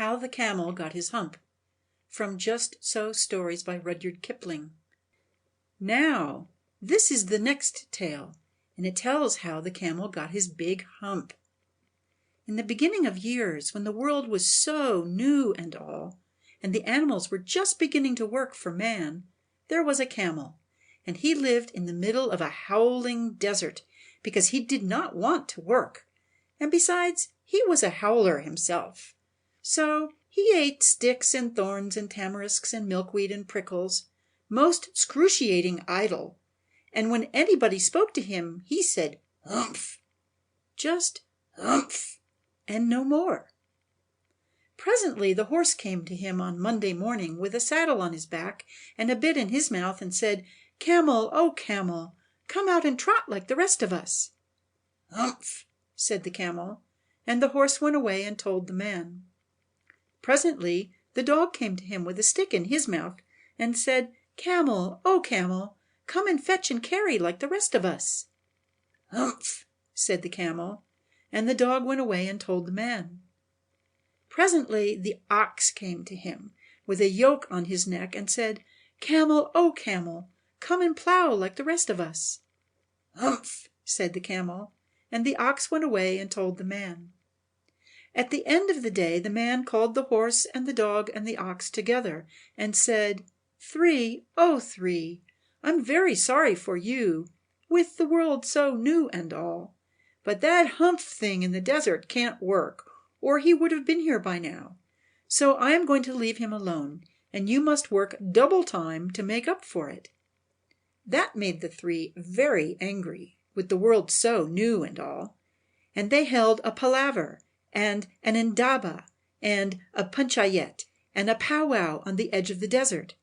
How the Camel Got His Hump, from Just So Stories by Rudyard Kipling. Now, this is the next tale, and it tells how the camel got his big hump. In the beginning of years, when the world was so new and all, and the animals were just beginning to work for man, there was a camel, and he lived in the middle of a howling desert because he did not want to work, and besides, he was a howler himself. So he ate sticks and thorns and tamarisks and milkweed and prickles, most excruciating idle, and when anybody spoke to him he said "Humph," just "Humph," and no more. Presently the horse came to him on Monday morning with a saddle on his back and a bit in his mouth and said, "Camel, oh camel, come out and trot like the rest of us." "Humph," said the camel, and the horse went away and told the man. Presently the dog came to him with a stick in his mouth and said, "Camel, oh camel, come and fetch and carry like the rest of us." "Humph," said the camel, and the dog went away and told the man. Presently the ox came to him with a yoke on his neck and said, "Camel, oh camel, come and plow like the rest of us." "Humph," said the camel, and the ox went away and told the man. At the end of the day the man called the horse and the dog and the ox together and said, "Three, oh three, I'm very sorry for you, with the world so new and all, but that humph thing in the desert can't work, or he would have been here by now. So I am going to leave him alone, and you must work double time to make up for it." That made the three very angry, with the world so new and all, and they held a palaver and an indaba and a panchayat and a powwow on the edge of the desert,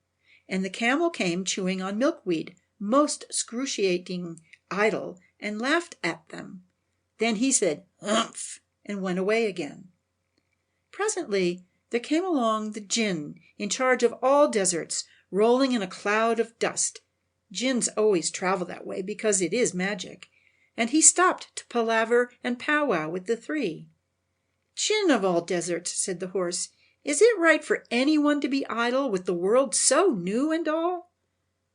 and the camel came chewing on milkweed, most excruciating idle, and laughed at them. Then he said "Humph," and went away again. Presently there came along the Jinn, in charge of all deserts, rolling in a cloud of dust. Jinns always travel that way because it is magic, and he stopped to palaver and powwow with the three. "Jinn of all deserts," said the horse, "is it right for anyone to be idle with the world so new and all?"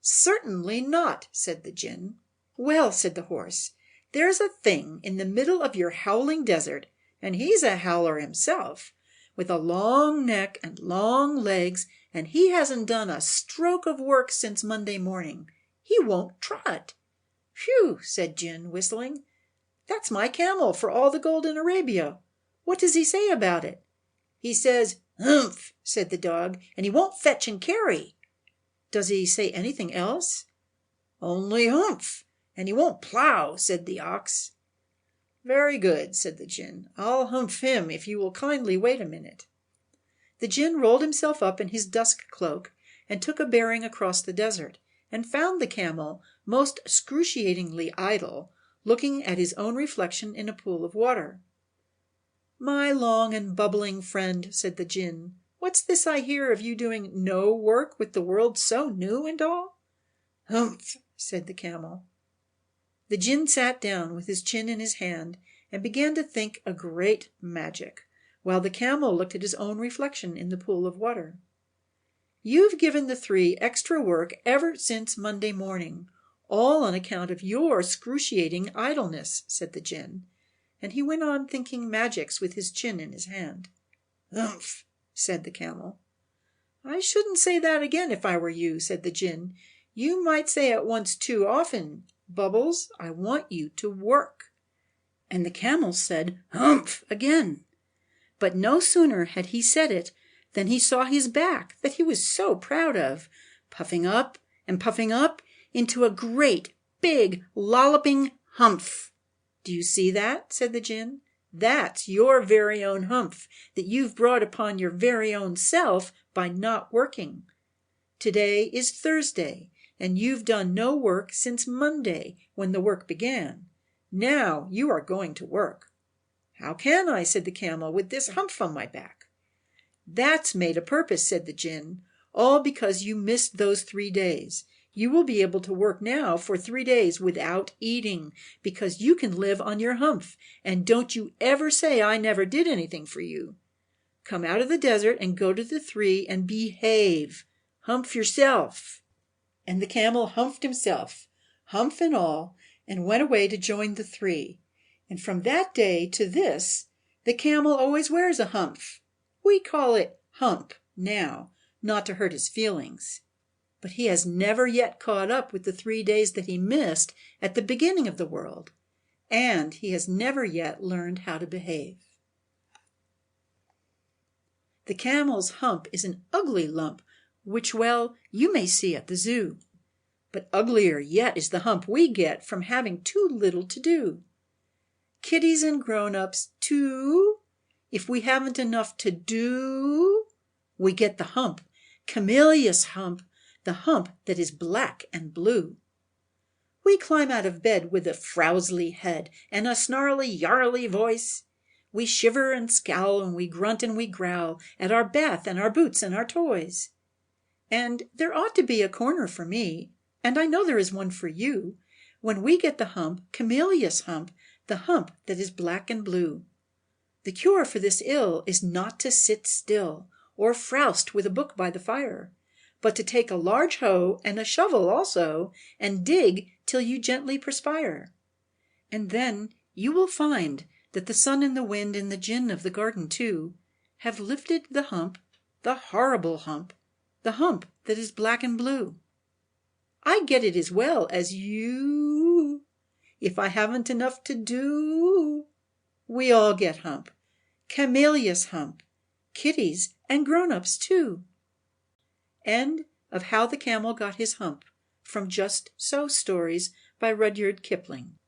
"Certainly not," said the Jinn. "Well," said the horse, "there's a thing in the middle of your howling desert, and he's a howler himself, with a long neck and long legs, and he hasn't done a stroke of work since Monday morning. He won't trot." "Phew," said Jinn, whistling, "that's my camel for all the gold in Arabia. What does he say about it?" "He says 'Humph,'" said the dog, "and he won't fetch and carry." "Does he say anything else?" "Only 'Humph,' and he won't plow," said the ox. "Very good," said the Jinn. "I'll humph him if you will kindly wait a minute." The Jinn rolled himself up in his dusk cloak and took a bearing across the desert, and found the camel most excruciatingly idle, looking at his own reflection in a pool of water. "My long and bubbling friend," said the Jinn, "what's this I hear of you doing no work with the world so new and all?" "Humph," said the camel. The Jinn sat down with his chin in his hand and began to think a great magic, while the camel looked at his own reflection in the pool of water. "You've given the three extra work ever since Monday morning, all on account of your excruciating idleness," said the Jinn, and he went on thinking magics with his chin in his hand. "Humph," said the camel. "I shouldn't say that again if I were you," said the Jinn. "You might say it once too often. Bubbles, I want you to work." And the camel said "Humph" again. But no sooner had he said it than he saw his back that he was so proud of, puffing up and puffing up into a great, big, lolloping humph. "Do you see that?" said the Jinn. "That's your very own humph that you've brought upon your very own self by not working. Today is Thursday, and you've done no work since Monday, when the work began. Now you are going to work." "How can I," said the camel, "with this humph on my back?" "That's made a purpose," said the Jinn, "all because you missed those 3 days. You will be able to work now for 3 days without eating, because you can live on your humph, and don't you ever say I never did anything for you." Come out of the desert and go to the three and behave. Humph yourself." And the camel humphed himself, humph and all, and went away to join the three. And from that day to this the camel always wears a humph. We call it hump now, not to hurt his feelings. But he has never yet caught up with the 3 days that he missed at the beginning of the world, and he has never yet learned how to behave. The camel's hump is an ugly lump, which, well, you may see at the zoo. But uglier yet is the hump we get from having too little to do. Kiddies and grown-ups, too, if we haven't enough to do, we get the hump, Camel's hump, the hump that is black and blue. We climb out of bed with a frowsly head and a snarly, yarly voice. We shiver and scowl and we grunt and we growl at our bath and our boots and our toys. And there ought to be a corner for me, and I know there is one for you, when we get the hump, Camel's hump, the hump that is black and blue. The cure for this ill is not to sit still, or frowst with a book by the fire, but to take a large hoe and a shovel also, and dig till you gently perspire. And then you will find that the sun and the wind and the Jinn of the garden too have lifted the hump, the horrible hump, the hump that is black and blue. I get it as well as you. If I haven't enough to do, we all get hump, Camel's hump, kiddies and grown-ups too. End of How the Camel Got His Hump, from Just So Stories by Rudyard Kipling.